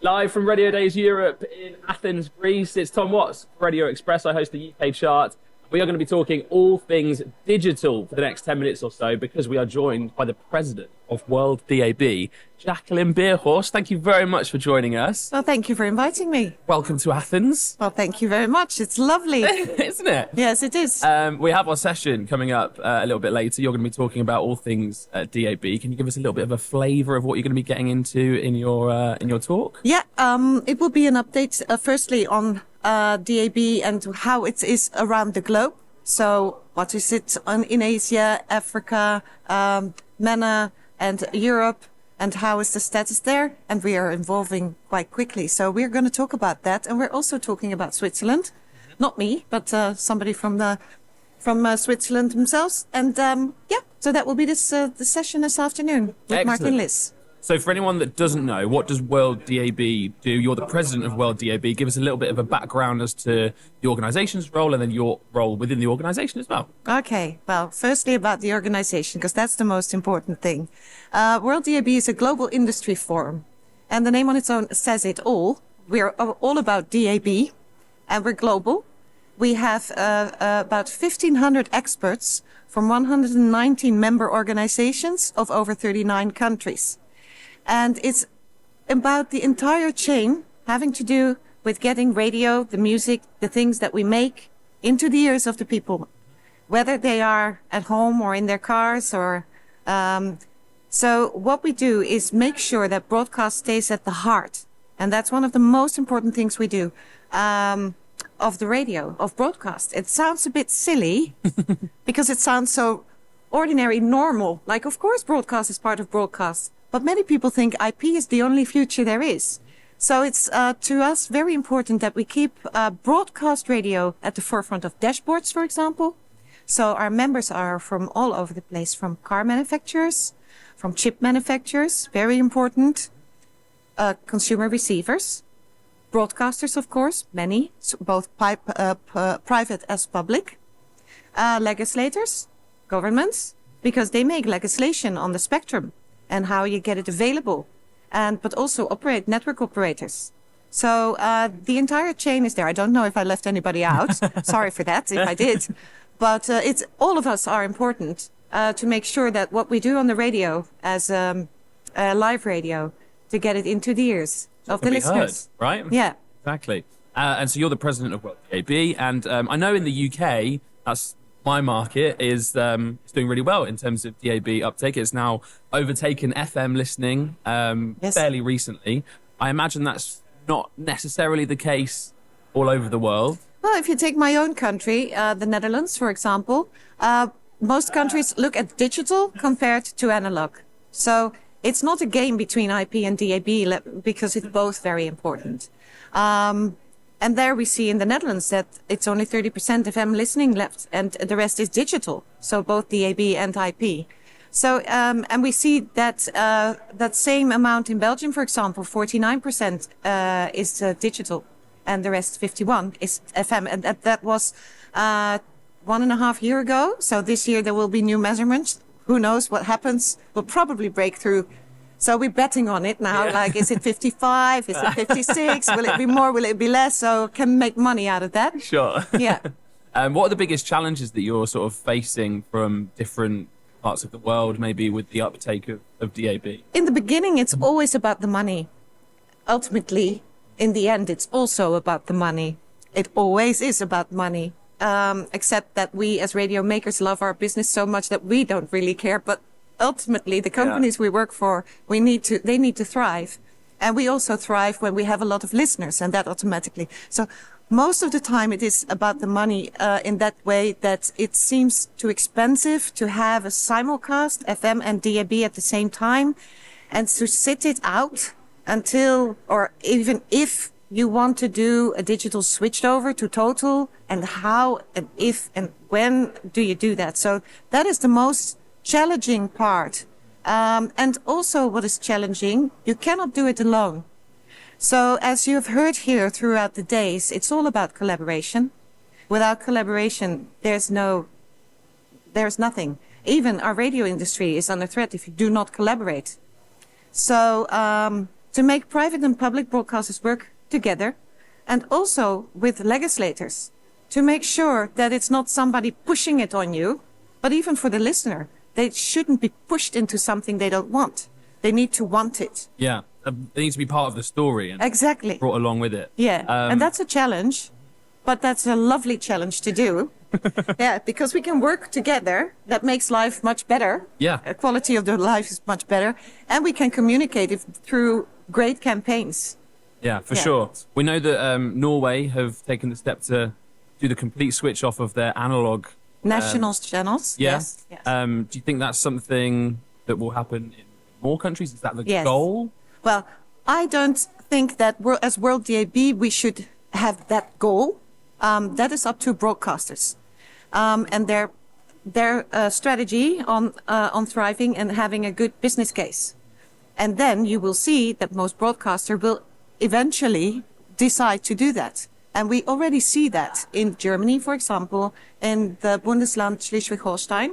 Live from RadioDays Europe in Athens, Greece. It's Tom Watts, Radio Express. I host the UK chart. We are going to be talking all things digital for the next 10 minutes or so because we are joined by the President of WorldDAB, Jacqueline Bierhorst. Thank you very much for joining us. Well, thank you for inviting me. Welcome to Athens. Well, thank you very much. It's lovely. Isn't it? Yes, it is. We have our session coming up a little bit later. You're going to be talking about all things DAB. Can you give us a little bit of a flavour of what you're going to be getting into in your talk? Yeah, it will be an update, firstly, on DAB and how it is around the globe. So what is it in Asia, Africa, MENA and Europe, and how is the status there? And we are evolving quite quickly. So we're going to talk about that. And we're also talking about Switzerland. Not me, but somebody from Switzerland themselves. And so that will be the session this afternoon with Excellent. Martin Liss. So for anyone that doesn't know, what does WorldDAB do? You're the president of WorldDAB. Give us a little bit of a background as to the organisation's role and then your role within the organisation as well. Okay, well, firstly about the organisation, because that's the most important thing. WorldDAB is a global industry forum, and the name on its own says it all. We're all about DAB, and we're global. We have about 1,500 experts from 119 member organisations of over 39 countries. And it's about the entire chain having to do with getting radio, the music, the things that we make into the ears of the people, whether they are at home or in their cars or... So what we do is make sure that broadcast stays at the heart. And that's one of the most important things we do of the radio, of broadcast. It sounds a bit silly because it sounds so ordinary, normal. Like, of course, broadcast is part of broadcast. But many people think IP is the only future there is. So it's, to us, very important that we keep broadcast radio at the forefront of dashboards, for example. So our members are from all over the place, from car manufacturers, from chip manufacturers, very important, consumer receivers, broadcasters, of course, many, both private as public, legislators, governments, because they make legislation on the spectrum and how you get it available, but also network operators. So the entire chain is there. I don't know if I left anybody out. Sorry for that, if I did. But it's all of us are important to make sure that what we do on the radio as live radio, to get it into the ears of the listeners. Heard, right? Yeah. Exactly. And so you're the president of WorldDAB, and I know in the UK, that's my market is doing really well in terms of DAB uptake. It's now overtaken FM listening fairly recently. I imagine that's not necessarily the case all over the world. Well, if you take my own country, the Netherlands, for example, most countries look at digital compared to analog. So it's not a game between IP and DAB because it's both very important. And there we see in the Netherlands that it's only 30% FM listening left and the rest is digital. So both DAB and IP. So, and we see that that same amount in Belgium, for example, 49% is digital and the rest 51 is FM. And that was 1.5 years ago. So this year there will be new measurements. Who knows what happens? We'll probably break through. So we're betting on it now. Yeah. Like, is it 55? Is it 56? Will it be more? Will it be less? So can we make money out of that? Sure. Yeah. What are the biggest challenges that you're sort of facing from different parts of the world, maybe with the uptake of DAB? In the beginning, it's always about the money. Ultimately, in the end, it's also about the money. It always is about money. Except that we as radio makers love our business so much that we don't really care. But ultimately, the companies we work for, they need to thrive. And we also thrive when we have a lot of listeners, and that automatically. So most of the time it is about the money in that way that it seems too expensive to have a simulcast, FM and DAB at the same time, and to sit it out until, or even if you want to do a digital switched over to total, and how and if and when do you do that? So that is the most challenging part. And also what is challenging, you cannot do it alone. So as you've heard here throughout the days, it's all about collaboration. Without collaboration, there's nothing. Even our radio industry is under threat if you do not collaborate. So to make private and public broadcasters work together, and also with legislators to make sure that it's not somebody pushing it on you, but even for the listener, they shouldn't be pushed into something they don't want. They need to want it. Yeah, they need to be part of the story and exactly brought along with it. Yeah, and that's a challenge, but that's a lovely challenge to do. Yeah, because we can work together. That makes life much better. Yeah, quality of the life is much better, and we can communicate it through great campaigns. Yeah, for sure. We know that Norway have taken the step to do the complete switch off of their analog national channels. Yeah. Yes. Do you think that's something that will happen in more countries? Is that the Yes. goal? Well, I don't think that as WorldDAB we should have that goal. That is up to broadcasters and their strategy on thriving and having a good business case. And then you will see that most broadcasters will eventually decide to do that. And we already see that in Germany, for example, in the Bundesland Schleswig-Holstein.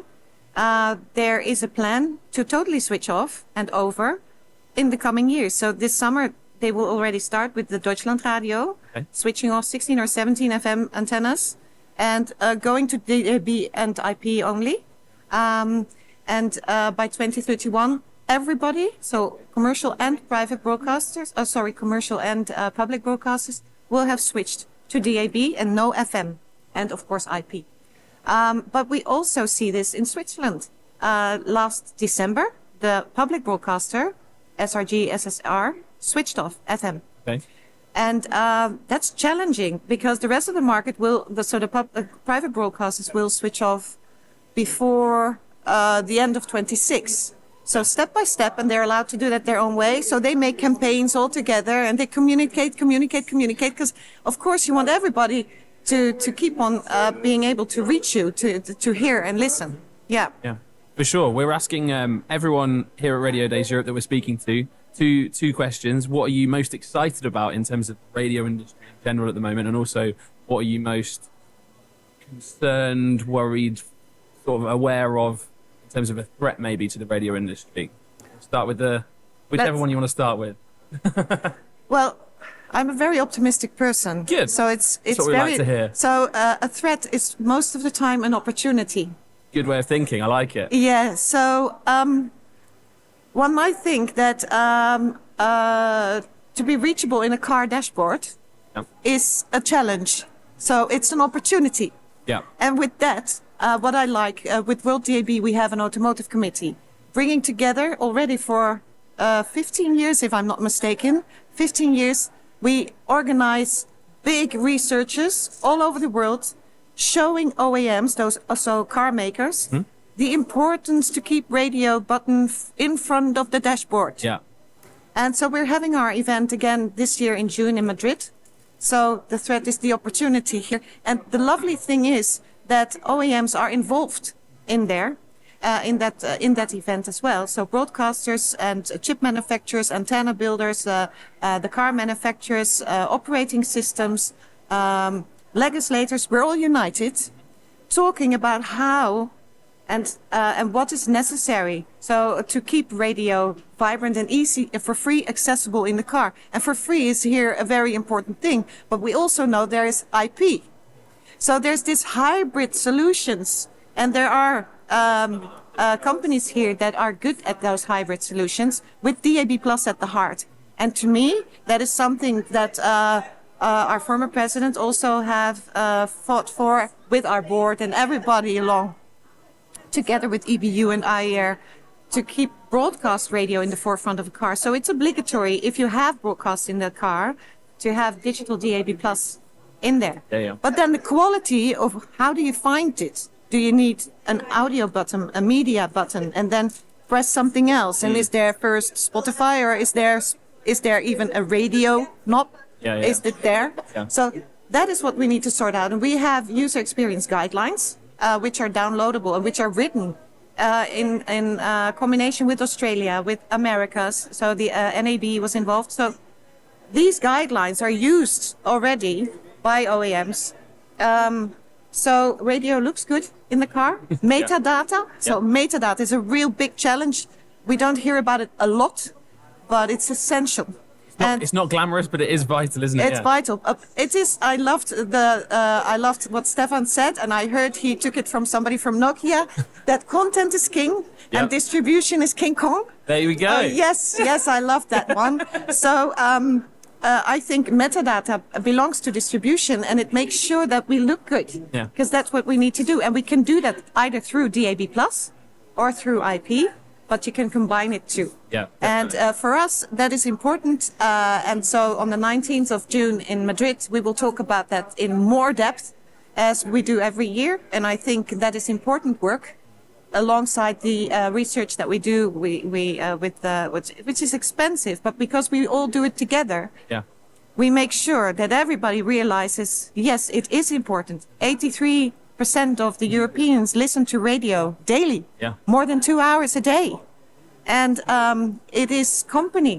There is a plan to totally switch off and over in the coming years. So this summer, they will already start with the Deutschland Radio, switching off 16 or 17 FM antennas and going to DAB and IP only. And by 2031, everybody, so commercial and private broadcasters, commercial and public broadcasters will have switched to DAB and no FM, and of course IP. But we also see this in Switzerland. Last December, the public broadcaster, SRG SSR, switched off FM. Okay. And that's challenging because the rest of the market will, the private broadcasters will switch off before the end of 26. So step by step, and they're allowed to do that their own way. So they make campaigns all together and they communicate, because of course you want everybody to keep on being able to reach you, to hear and listen. Yeah. Yeah, for sure. We're asking everyone here at Radio Days Europe that we're speaking to two questions. What are you most excited about in terms of the radio industry in general at the moment? And also, what are you most concerned, worried, sort of aware of in terms of a threat maybe to the radio industry? We'll start with whichever one you want to start with. Well, I'm a very optimistic person. Good. So it's That's what we very like to hear. So a threat is most of the time an opportunity. Good way of thinking. I like it. Yeah. So one might think that to be reachable in a car dashboard is a challenge. So it's an opportunity. Yeah. And with that, what I like with WorldDAB, we have an automotive committee bringing together already for 15 years, if I'm not mistaken. 15 years, we organize big researches all over the world, showing OEMs, those also car makers, the importance to keep radio button in front of the dashboard. Yeah. And so we're having our event again this year in June in Madrid. So the threat is the opportunity here. And the lovely thing is that OEMs are involved in there, in that event as well. So broadcasters and chip manufacturers, antenna builders, the car manufacturers, operating systems, legislators, we're all united talking about how and what is necessary so to keep radio vibrant and easy and for free accessible in the car. And for free is here a very important thing, but we also know there is IP. So there's this hybrid solutions, and there are companies here that are good at those hybrid solutions with DAB Plus at the heart. And to me, that is something that our former president also have fought for with our board and everybody along, together with EBU and IER, to keep broadcast radio in the forefront of a car. So it's obligatory, if you have broadcast in the car, to have digital DAB Plus in there. Yeah. But then the quality of how do you find it? Do you need an audio button, a media button, and then press something else? And is there first Spotify, or is there even a radio knob? Yeah. Is it there? Yeah. So that is what we need to sort out. And we have user experience guidelines, which are downloadable and which are written in combination with Australia, with Americas. So the NAB was involved. So these guidelines are used already by OEMs. So radio looks good in the car. Metadata. So metadata is a real big challenge. We don't hear about it a lot, but it's essential. It's not glamorous, but it is vital, isn't it? It's vital. It is. I loved what Stefan said, and I heard he took it from somebody from Nokia. That content is king, and distribution is King Kong. There we go. Yes, I love that one. So I think metadata belongs to distribution, and it makes sure that we look good. Yeah. Because that's what we need to do, and we can do that either through DAB+ or through IP. But you can combine it too. Yeah. And for us, that is important. And so on the 19th of June in Madrid, we will talk about that in more depth, as we do every year. And I think that is important work alongside the research that we do which is expensive. But because we all do it together, we make sure that everybody realizes, yes, it is important. 83% of the Europeans listen to radio daily, more than 2 hours a day. And it is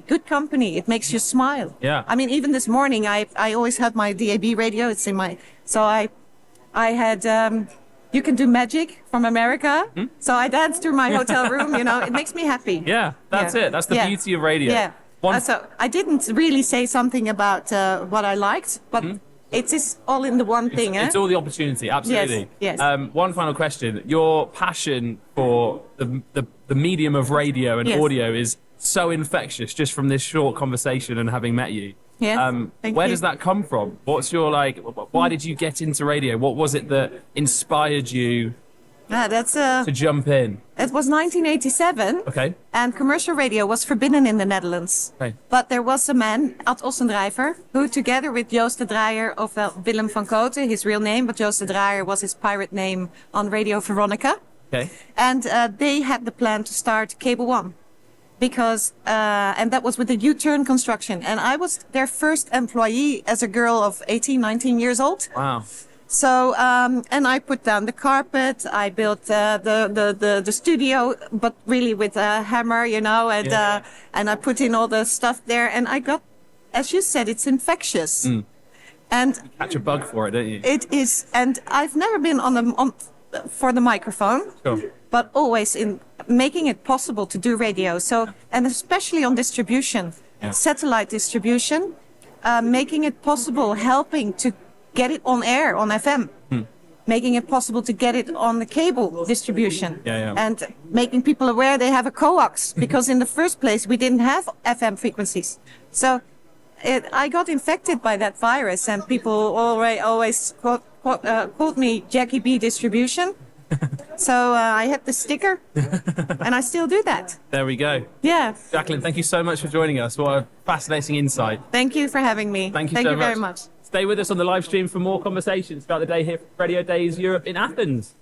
good company. It makes you smile. Yeah. I mean, even this morning, I always have my DAB radio. It's in my, so I had, You Can Do Magic from America. So I danced through my hotel room, it makes me happy. Yeah, that's it. That's the beauty of radio. Yeah. So I didn't really say something about what I liked, but it is all in the one thing. It's all the opportunity, absolutely. Yes. One final question. Your passion for the medium of radio and audio is so infectious just from this short conversation and having met you. Yes. Where does that come from? What's your, why did you get into radio? What was it that inspired you to jump in? It was 1987. Okay. And commercial radio was forbidden in the Netherlands. Okay. But there was a man, Ad Ossendrijver, who together with Joost de Draaier, of Willem van Koten, his real name, but Joost de Draaier was his pirate name on Radio Veronica. Okay. And they had the plan to start Cable One. Because, and that was with the U-turn construction. And I was their first employee as a girl of 18, 19 years old. Wow. So, and I put down the carpet, I built the studio, but really with a hammer, and I put in all the stuff there, and I got, as you said, it's infectious. And you catch a bug for it, don't you? It is, and I've never been for the microphone, but always in making it possible to do radio. So, and especially on distribution, satellite distribution, making it possible, helping to get it on air on FM, making it possible to get it on the cable distribution, and making people aware they have a coax, because in the first place we didn't have FM frequencies. So I got infected by that virus, and people always called me Jacky B Distribution. So I had the sticker, and I still do that. There we go. Yeah. Jacqueline, thank you so much for joining us. What a fascinating insight. Thank you for having me. Thank you very much. Stay with us on the live stream for more conversations throughout the day here at Radio Days Europe in Athens.